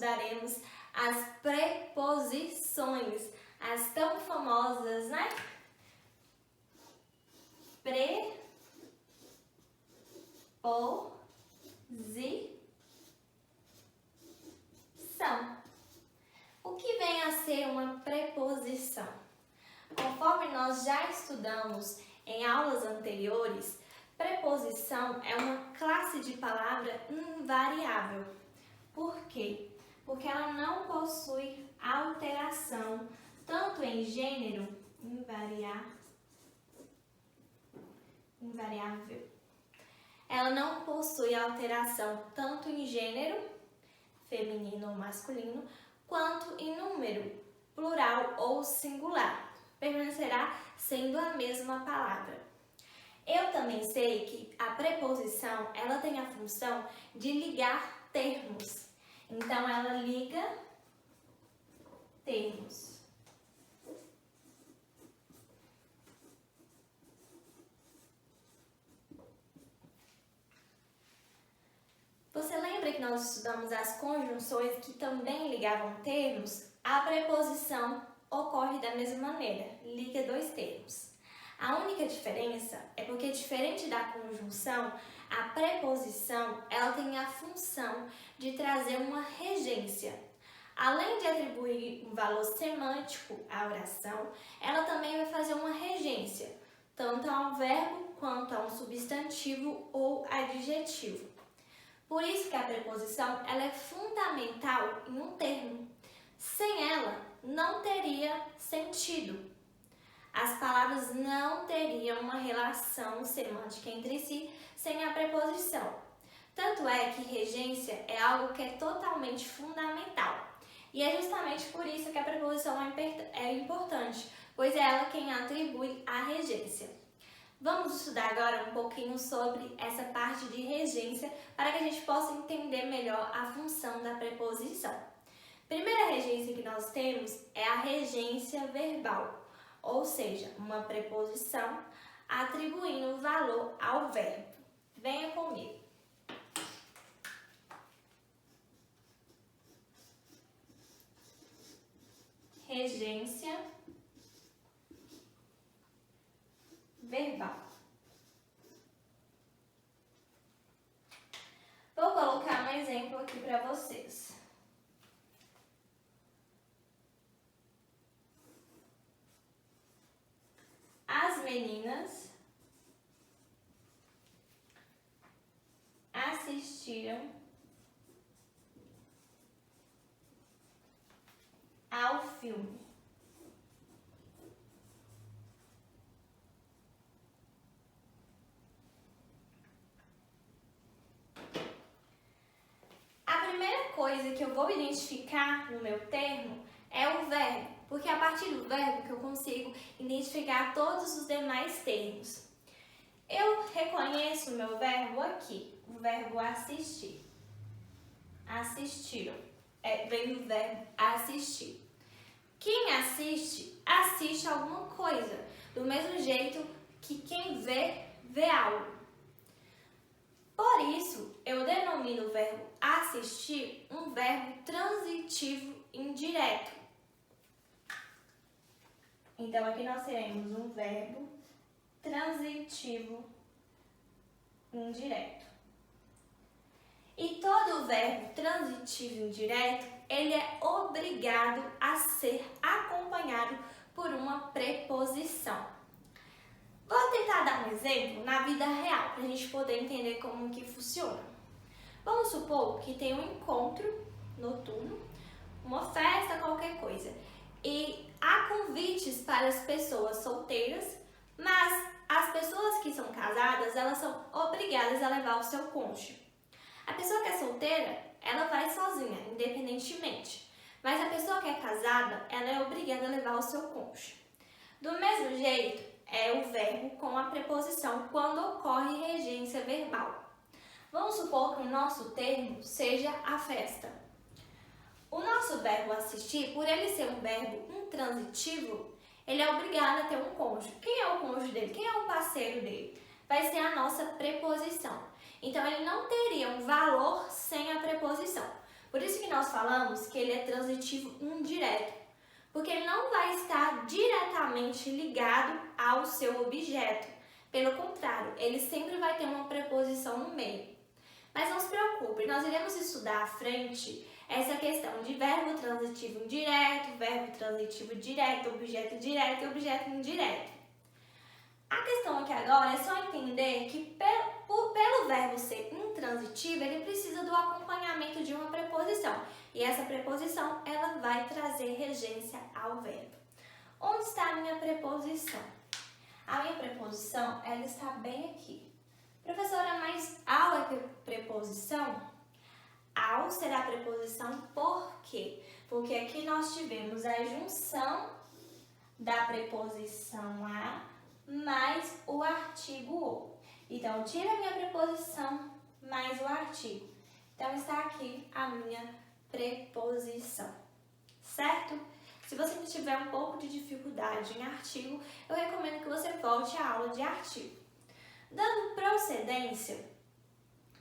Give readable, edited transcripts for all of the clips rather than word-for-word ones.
estudaremos as preposições, as tão famosas, né? Preposição. O que vem a ser uma preposição? Conforme nós já estudamos em aulas anteriores, preposição é uma classe de palavra invariável. Por quê? Porque ela não possui alteração, tanto em gênero, invariável. Ela não possui alteração tanto em gênero, feminino ou masculino, quanto em número, plural ou singular. Permanecerá sendo a mesma palavra. Eu também sei que a preposição, ela tem a função de ligar termos. Então, ela liga termos. Você lembra que nós estudamos as conjunções que também ligavam termos? A preposição ocorre da mesma maneira, liga dois termos. A única diferença é porque, diferente da conjunção, a preposição ela tem a função de trazer uma regência. Além de atribuir um valor semântico à oração, ela também vai fazer uma regência, tanto a um verbo quanto a um substantivo ou adjetivo. Por isso que a preposição ela é fundamental em um termo. Sem ela, não teria sentido. As palavras não teriam uma relação semântica entre si sem a preposição. Tanto é que regência é algo que é totalmente fundamental. E é justamente por isso que a preposição é importante, pois é ela quem atribui a regência. Vamos estudar agora um pouquinho sobre essa parte de regência para que a gente possa entender melhor a função da preposição. Primeira regência que nós temos é a regência verbal, ou seja, uma preposição atribuindo valor ao verbo. Venha comigo. Regência verbal. Vou colocar um exemplo aqui para vocês. As meninas assistiram ao filme. A primeira coisa que eu vou identificar no meu termo é o verbo, porque é a partir do verbo que eu consigo identificar todos os demais termos. Eu reconheço o meu verbo aqui, o verbo assistir. Assistiram. Vem do verbo assistir. Quem assiste, assiste alguma coisa. Do mesmo jeito que quem vê, vê algo. Por isso, eu denomino o verbo assistir um verbo transitivo indireto. Então, aqui nós teremos um verbo transitivo indireto. E todo verbo transitivo indireto, ele é obrigado a ser acompanhado por uma preposição. Vou tentar dar um exemplo na vida real, para a gente poder entender como que funciona. Vamos supor que tem um encontro noturno, uma festa, qualquer coisa. E há convites para as pessoas solteiras, mas as pessoas que são casadas, elas são obrigadas a levar o seu cônjuge. A pessoa que é solteira, ela vai sozinha, independentemente. Mas a pessoa que é casada, ela é obrigada a levar o seu cônjuge. Do mesmo jeito, é o verbo com a preposição quando ocorre regência verbal. Vamos supor que o nosso termo seja a festa. O nosso verbo assistir, por ele ser um verbo intransitivo, ele é obrigado a ter um cônjuge. Quem é o cônjuge dele? Quem é o parceiro dele? Vai ser a nossa preposição. Então, ele não teria um valor sem a preposição. Por isso que nós falamos que ele é transitivo indireto, porque ele não vai estar diretamente ligado ao seu objeto. Pelo contrário, ele sempre vai ter uma preposição no meio. Mas não se preocupe, nós iremos estudar à frente essa questão de verbo transitivo indireto, verbo transitivo direto, objeto direto e objeto indireto. A questão aqui agora é só entender que pelo verbo ser intransitivo, ele precisa do acompanhamento de uma preposição. E essa preposição, ela vai trazer regência ao verbo. Onde está a minha preposição? A minha preposição, ela está bem aqui. Professora, mas ao é preposição? Ao será preposição por quê? Porque aqui nós tivemos a junção da preposição a mais o artigo o. Então, tira a minha preposição mais o artigo. Então, está aqui a minha preposição, certo? Se você tiver um pouco de dificuldade em artigo, eu recomendo que você volte à aula de artigo. Dando procedência,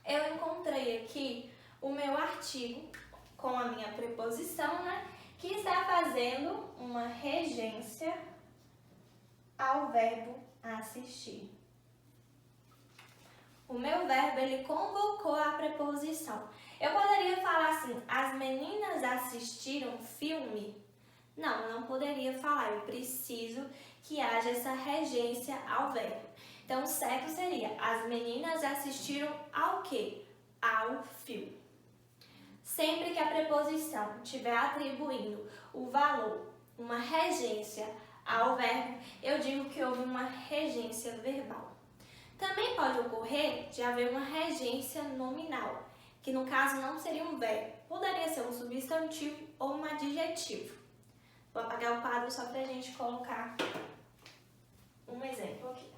eu encontrei aqui o meu artigo com a minha preposição, né? Que está fazendo uma regência ao verbo assistir. O meu verbo, ele convocou a preposição. Eu poderia falar assim, as meninas assistiram filme? Não, eu não poderia falar. Eu preciso que haja essa regência ao verbo. Então, o certo seria, as meninas assistiram ao quê? Ao filme. Sempre que a preposição estiver atribuindo o valor, uma regência ao verbo, eu digo que houve uma regência verbal. Também pode ocorrer de haver uma regência nominal, que no caso não seria um verbo, poderia ser um substantivo ou um adjetivo. Vou apagar o quadro só para a gente colocar um exemplo aqui.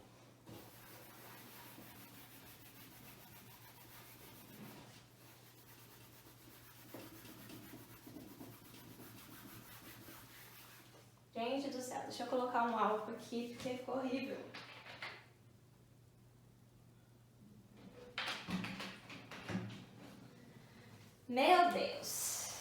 Gente do céu, deixa eu colocar um álcool aqui porque ficou horrível. Meu Deus!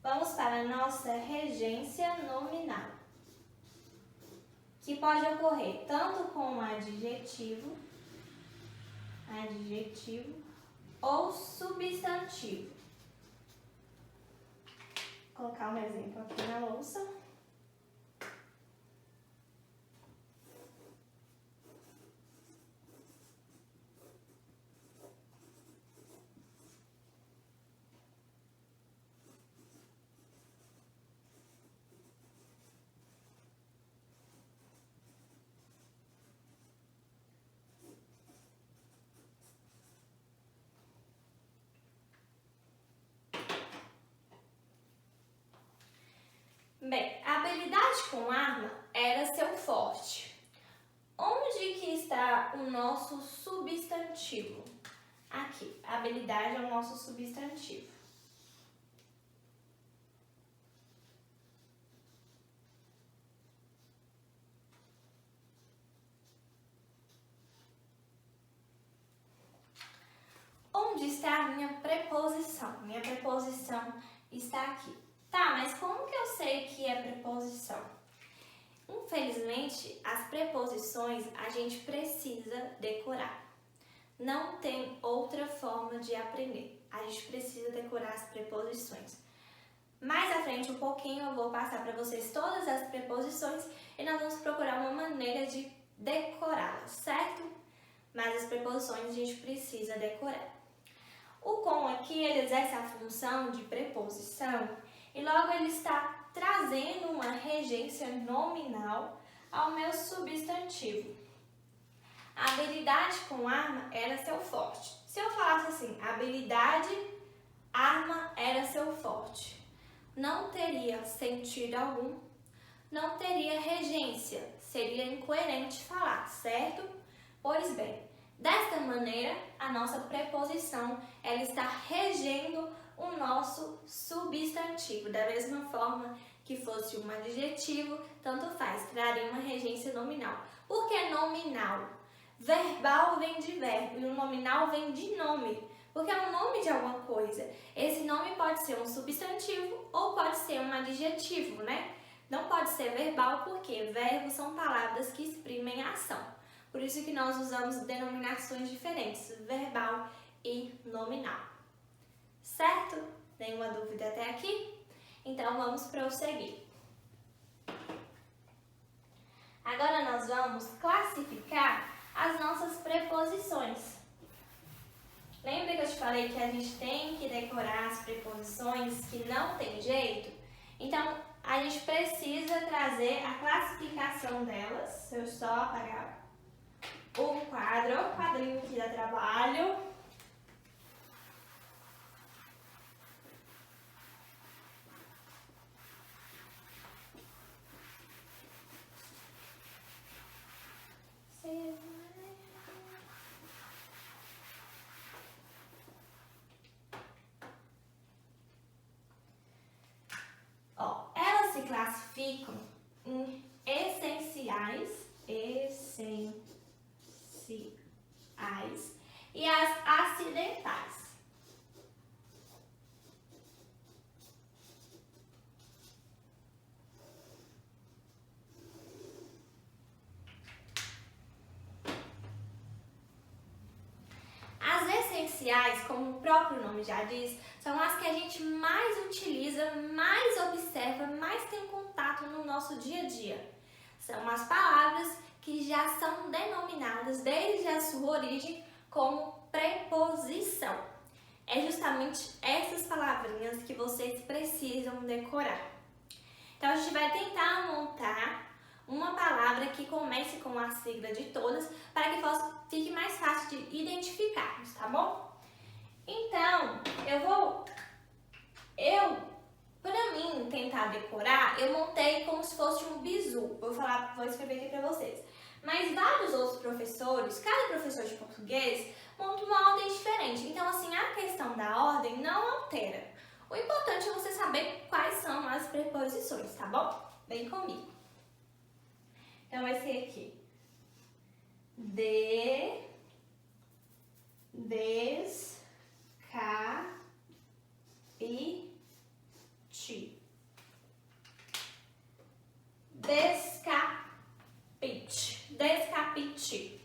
Vamos para a nossa regência nominal, que pode ocorrer tanto com um adjetivo ou substantivo. Vou colocar um exemplo aqui na louça. Bem, a habilidade com arma era seu forte. Onde que está o nosso substantivo? Aqui, a habilidade é o nosso substantivo. Onde está a minha preposição? Minha preposição está aqui. Tá, mas como que eu sei que é preposição? Infelizmente, as preposições a gente precisa decorar. Não tem outra forma de aprender. A gente precisa decorar as preposições. Mais à frente, um pouquinho, eu vou passar para vocês todas as preposições e nós vamos procurar uma maneira de decorá-las, certo? Mas as preposições a gente precisa decorar. O com aqui, ele exerce a função de preposição e logo ele está trazendo uma regência nominal ao meu substantivo. A habilidade com arma era seu forte. Se eu falasse assim, habilidade, arma era seu forte, não teria sentido algum, não teria regência, seria incoerente falar, certo? Pois bem, desta maneira, a nossa preposição ela está regendo o nosso substantivo, da mesma forma que fosse um adjetivo, tanto faz, traria uma regência nominal. Por que nominal? Verbal vem de verbo e o nominal vem de nome, porque é um nome de alguma coisa. Esse nome pode ser um substantivo ou pode ser um adjetivo, né? Não pode ser verbal porque verbos são palavras que exprimem a ação. Por isso que nós usamos denominações diferentes, verbal e nominal. Certo? Nenhuma dúvida até aqui? Então vamos prosseguir. Agora nós vamos classificar as nossas preposições. Lembra que eu te falei que a gente tem que decorar as preposições que não tem jeito? Então, a gente precisa trazer a classificação delas. Eu só apagar o quadrinho que dá trabalho. Elas se classificam em essenciais e as acidentais. As essenciais, como o próprio nome já diz, são as que a gente mais utiliza, mais observa, mais tem contato no nosso dia a dia. São as palavras que já são denominadas desde a sua origem como preposição. É justamente essas palavrinhas que vocês precisam decorar. Então a gente vai tentar montar uma palavra que comece com a sigla de todas para que fique mais fácil de identificarmos, tá bom? Então, para mim tentar decorar, eu montei como se fosse um bizu. Vou escrever aqui para vocês. Mas vários outros professores, cada professor de português, monta uma ordem diferente. Então, assim, a questão da ordem não altera. O importante é você saber quais são as preposições, tá bom? Vem comigo. Então, vai ser aqui. Descapite. Descapite. Descapite.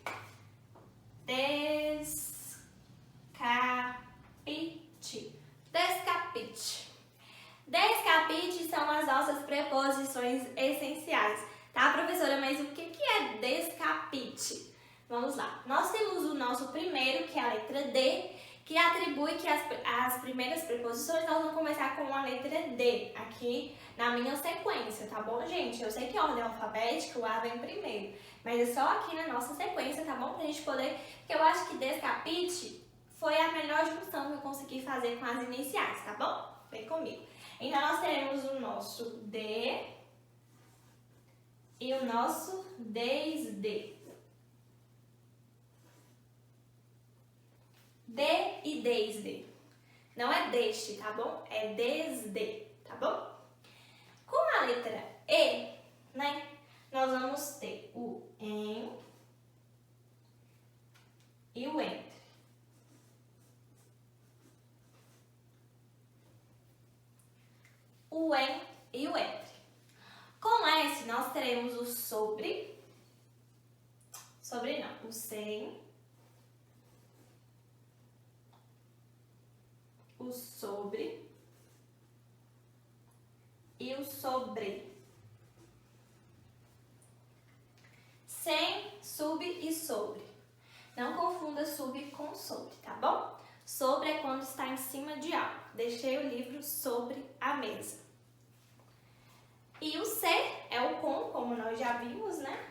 Descapite. Descapite são as nossas preposições essenciais. Tá, professora? Mas o que é descapite? Vamos lá. Nós temos o nosso primeiro, que é a letra D, que atribui que as primeiras preposições nós vamos começar com a letra D aqui na minha sequência, tá bom, gente? Eu sei que a ordem alfabética, o A vem primeiro, mas é só aqui na nossa sequência, tá bom? Pra gente poder, porque eu acho que descapite foi a melhor junção que eu consegui fazer com as iniciais, tá bom? Vem comigo. Então, nós teremos o nosso D e o nosso desde. De e desde. Não é deste, tá bom? É desde, tá bom? Com a letra E, né? Nós vamos ter o em e o entre. O em e o entre. Com S, nós teremos o sobre não, o sem, o sobre e o sobre. Sem, sub e sobre. Não confunda sub com sobre, tá bom? Sobre é quando está em cima de algo. Deixei o livro sobre a mesa. E o C é o com, como nós já vimos, né?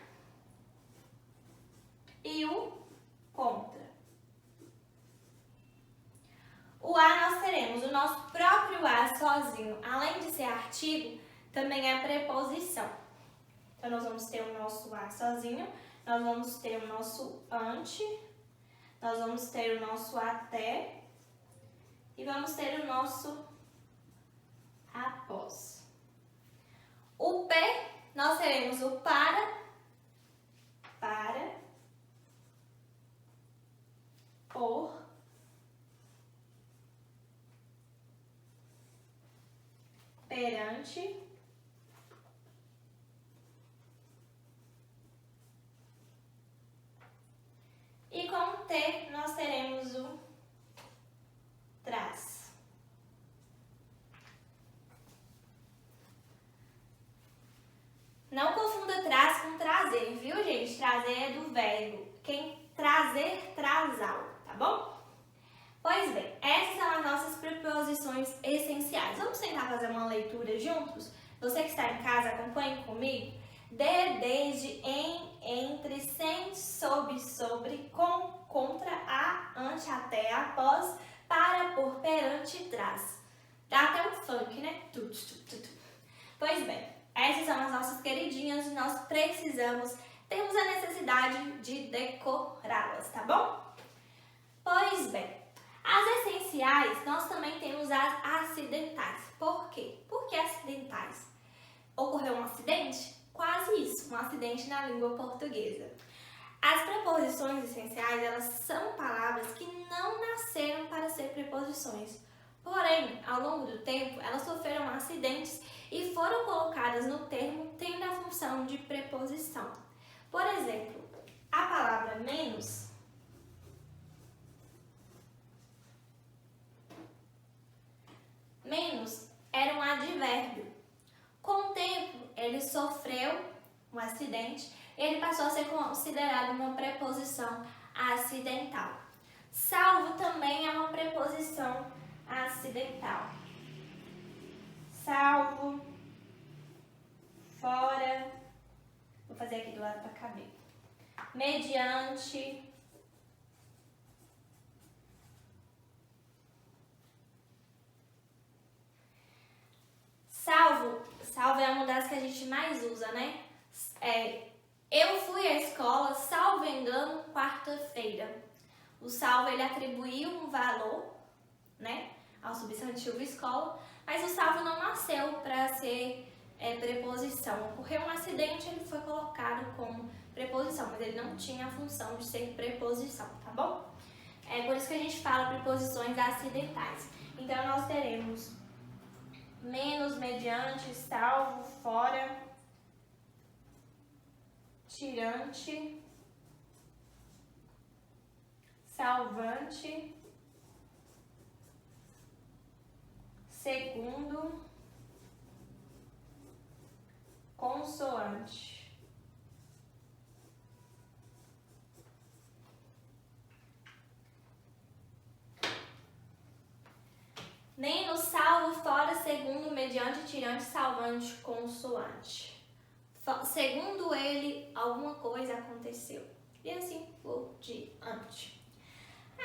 E o contra. O A nós teremos o nosso próprio A sozinho, além de ser artigo, também é preposição. Então, nós vamos ter o nosso A sozinho, nós vamos ter o nosso ante, nós vamos ter o nosso até e vamos ter o nosso após. P, nós teremos o para, por, perante, e com o T nós teremos o traz. Não confunda traz com trazer, viu, gente? Trazer é do verbo. Quem trazer, traz algo, tá bom? Pois bem, essas são as nossas preposições essenciais. Vamos tentar fazer uma leitura juntos? Você que está em casa, acompanhe comigo. De, desde, em, entre, sem, sob, sobre, com, contra, a, ante, até, após, para, por, perante, trás. Dá até um funk, né? Pois bem, essas são as nossas queridinhas e nós temos a necessidade de decorá-las, tá bom? Pois bem, as essenciais nós também temos as acidentais. Por quê? Por que acidentais? Ocorreu um acidente? Quase isso, um acidente na língua portuguesa. As preposições essenciais, elas são palavras que não nasceram para ser preposições. Porém, ao longo do tempo, elas sofreram acidentes e foram colocadas no termo tendo a função de preposição. Por exemplo, a palavra menos era um advérbio. Com o tempo, ele sofreu um acidente e ele passou a ser considerado uma preposição acidental. Salvo também é uma preposição acidental. Salvo, fora, vou fazer aqui do lado para caber. Mediante, salvo é uma das que a gente mais usa, né? Eu fui à escola, salvo engano, quarta-feira. O salvo, ele atribuiu um valor, né, ao substantivo escola, mas o salvo não nasceu para ser preposição. Ocorreu um acidente, ele foi colocado como preposição, mas ele não tinha a função de ser preposição, tá bom? É por isso que a gente fala preposições acidentais. Então, nós teremos menos, mediante, salvo, fora, tirante, salvante, segundo, consoante. Menos, salvo, fora, segundo, mediante, tirante, salvante, consoante. Segundo ele, alguma coisa aconteceu. E assim por diante.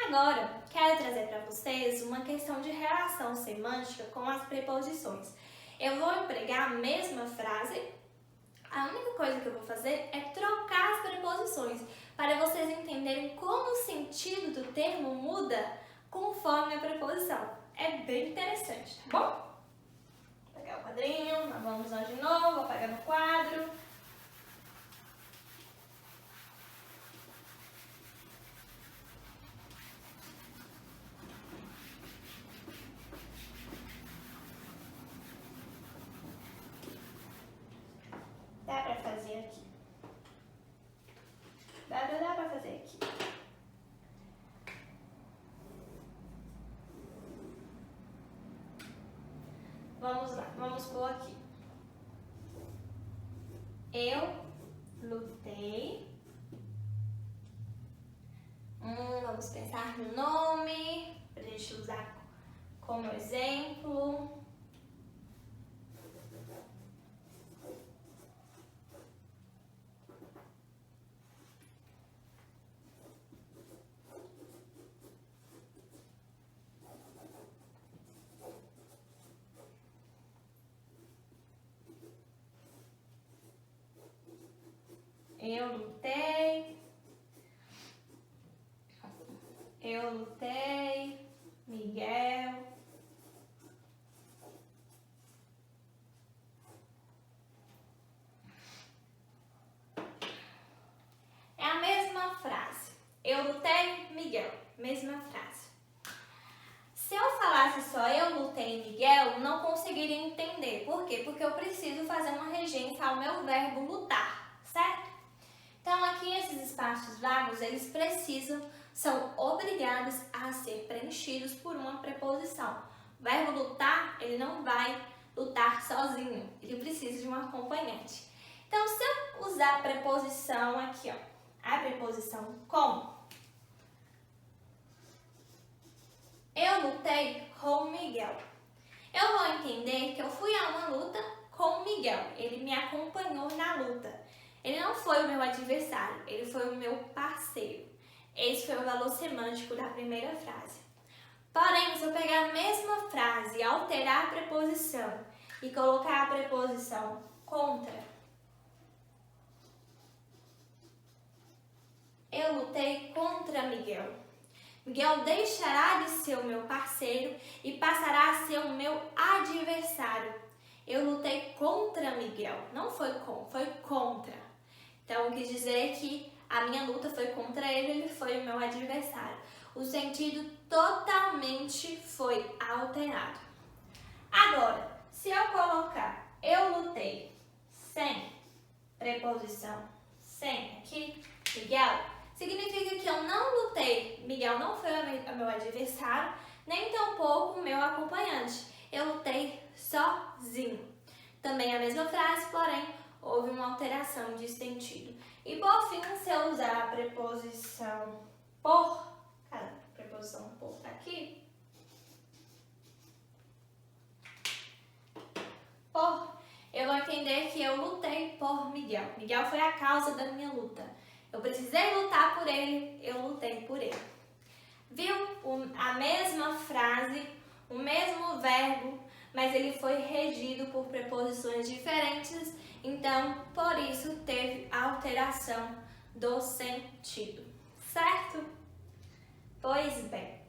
Agora, quero trazer para vocês uma questão de relação semântica com as preposições. Eu vou empregar a mesma frase. A única coisa que eu vou fazer é trocar as preposições para vocês entenderem como o sentido do termo muda conforme a preposição. É bem interessante, tá bom? Vou pegar o quadrinho, nós vamos lá de novo, vou apagar no quadro. Dá pra fazer aqui. Dá pra fazer aqui. Vamos lá, vamos pôr aqui. Eu lutei. Vamos pensar no nome, pra gente usar como exemplo. Eu lutei. Eu lutei. Miguel. porque eu preciso fazer uma regência ao meu verbo lutar, certo? Então aqui esses espaços vagos, eles são obrigados a ser preenchidos por uma preposição. O verbo lutar, ele não vai lutar sozinho, ele precisa de um acompanhante. Então, se eu usar a preposição aqui, ó, a preposição com, eu lutei com Miguel. Eu vou entender que eu fui a uma luta com Miguel, ele me acompanhou na luta. Ele não foi o meu adversário, ele foi o meu parceiro. Esse foi o valor semântico da primeira frase. Porém, se eu pegar a mesma frase e alterar a preposição e colocar a preposição contra, eu lutei contra Miguel. Miguel deixará de ser o meu parceiro e passará a ser o meu adversário. Eu lutei contra Miguel, não foi com, foi contra. Então, quis dizer que a minha luta foi contra ele, ele foi o meu adversário. O sentido totalmente foi alterado. Agora, se eu colocar eu lutei sem preposição, sem aqui, Miguel, significa que eu não lutei. Miguel não foi o meu adversário, nem tampouco o meu acompanhante. Eu lutei sozinho. Também a mesma frase, porém, houve uma alteração de sentido. E por fim, se eu usar a preposição por, a preposição por tá aqui, por, eu vou entender que eu lutei por Miguel. Miguel foi a causa da minha luta. Eu precisei lutar por ele, eu lutei por ele. Viu? A mesma frase, o mesmo verbo, mas ele foi regido por preposições diferentes, então, por isso, teve alteração do sentido, certo? Pois bem,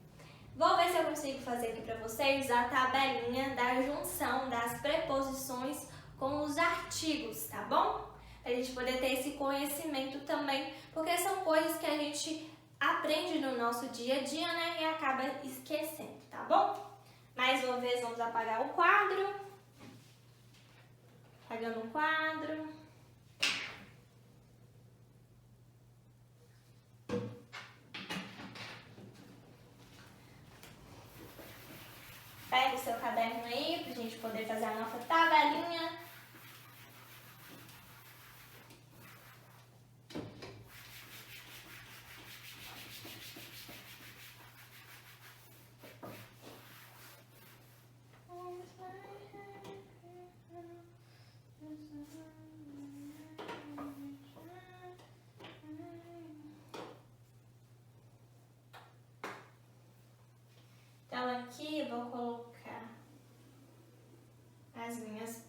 vou ver se eu consigo fazer aqui para vocês a tabelinha da junção das preposições com os artigos, tá bom? Para a gente poder ter esse conhecimento também, porque são coisas que a gente aprende no nosso dia a dia, né? E acaba esquecendo, tá bom? Mais uma vez, vamos apagar o quadro. Apagando o quadro. Pega o seu caderno aí pra gente poder fazer a nossa tabelinha. Então aqui eu vou colocar as minhas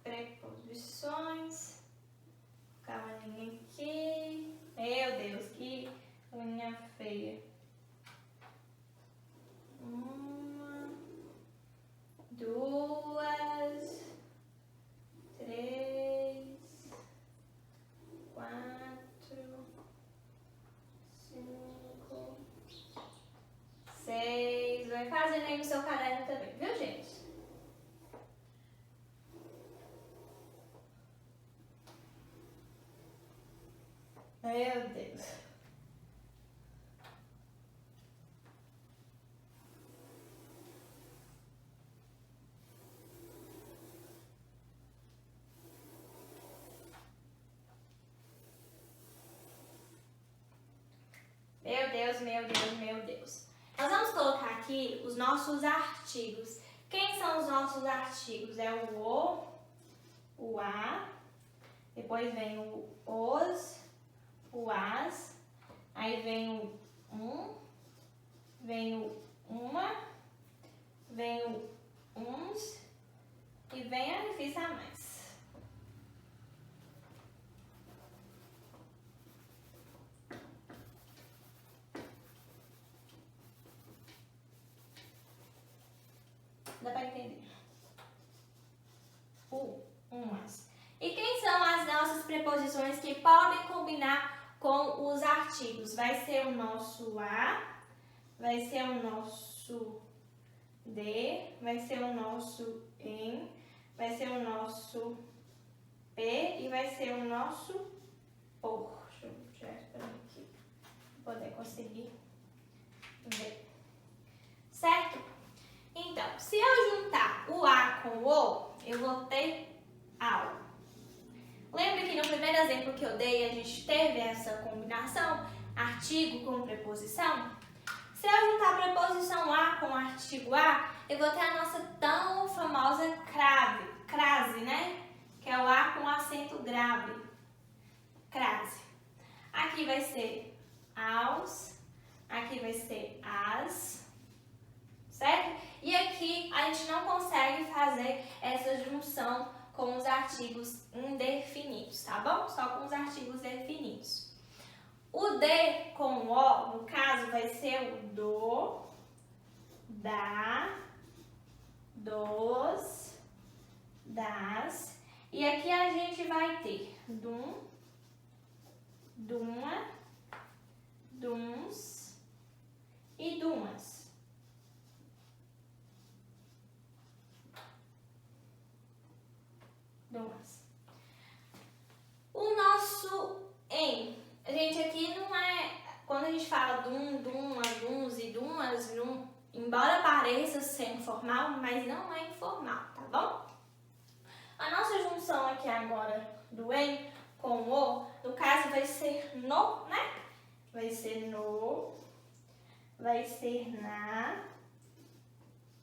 preposições. Vou colocar uma linha aqui. Meu Deus, que linha feia. 1, 2, 3, 4, 5, 6. Vai fazendo aí no seu caderno também, viu, gente? Meu Deus. Meu Deus, meu Deus, meu Deus. Nós vamos colocar aqui os nossos artigos. Quem são os nossos artigos? É o a, depois vem o os, o as, aí vem o vem o uma, vem o uns e vem a difícil a mais. Dá pra entender? Umas. E quem são as nossas preposições que podem combinar com os artigos? Vai ser o nosso a, vai ser o nosso de, vai ser o nosso em, vai ser o nosso P e vai ser o nosso por. Deixa eu tirar isso pra mim aqui, pra poder conseguir ver. Certo? Então, se eu juntar o A com o O, eu vou ter ao. Lembra que no primeiro exemplo que eu dei, a gente teve essa combinação, artigo com preposição? Se eu juntar a preposição A com o artigo A, eu vou ter a nossa tão famosa crase, né? Que é o A com acento grave. Crase. Aqui vai ser aos, aqui vai ser as, certo? E aqui a gente não consegue fazer essa junção com os artigos indefinidos, tá bom? Só com os artigos definidos. O D com o O, no caso, vai ser o do, da, dos, das. E aqui a gente vai ter dum, duma, duns e dumas. O nosso em, gente, aqui não é, quando a gente fala dum, duma, duns e dumas, embora pareça ser informal, mas não é informal, tá bom? A nossa junção aqui agora do em com o, no caso vai ser no, né? Vai ser no, vai ser na,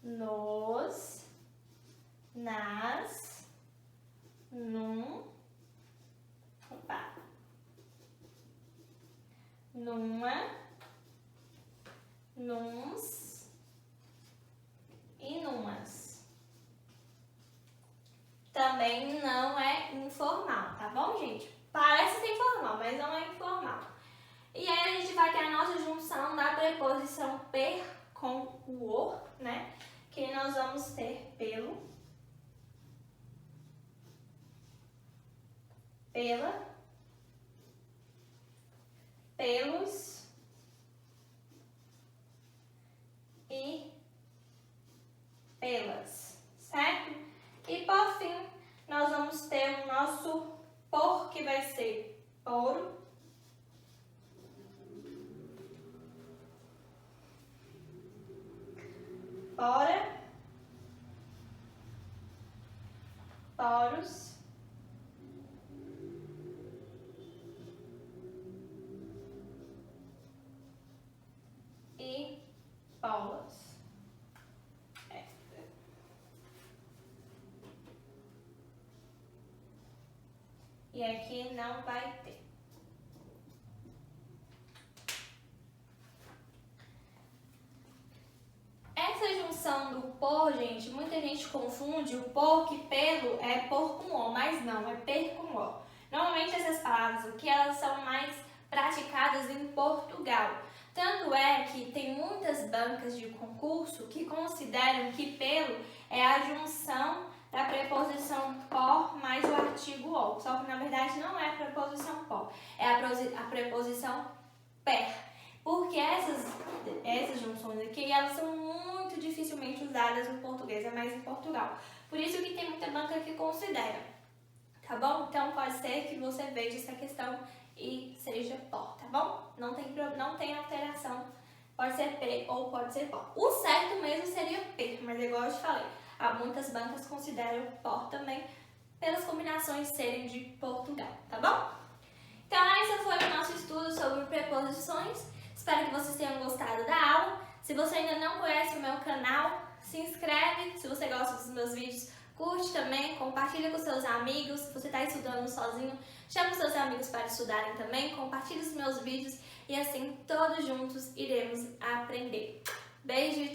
nos, nas, num, numa, nuns e numas. Também não é informal, tá bom, gente? Parece ser informal, mas não é informal. E aí a gente vai ter a nossa junção da preposição per com o or, né? Que nós vamos ter pelo, pela, pelos e pelas, certo? E por fim, nós vamos ter o nosso por, que vai ser por, fora, poros e polos. E aqui não vai ter. Essa junção do por, gente, muita gente confunde o por que pelo é por com o, mas não, é per com o. Normalmente essas palavras aqui, elas são mais praticadas em Portugal. Tanto é que tem muitas bancas de concurso que consideram que pelo é a junção da preposição por mais o artigo o. Só que na verdade não é a preposição por, é a preposição per. Porque essas junções aqui, elas são muito dificilmente usadas no português, é mais em Portugal. Por isso que tem muita banca que considera, tá bom? Então pode ser que você veja essa questão e seja por, tá bom? Não tem alteração, pode ser P ou pode ser por. O certo mesmo seria P, mas igual eu te falei, muitas bancas consideram por também, pelas combinações serem de Portugal, tá bom? Então esse foi o nosso estudo sobre preposições. Espero que vocês tenham gostado da aula. Se você ainda não conhece o meu canal, se inscreve. Se você gosta dos meus vídeos, curte também, compartilha com seus amigos. Se você está estudando sozinho, chama os seus amigos para estudarem também. Compartilhe os meus vídeos e assim todos juntos iremos aprender. Beijo e tchau!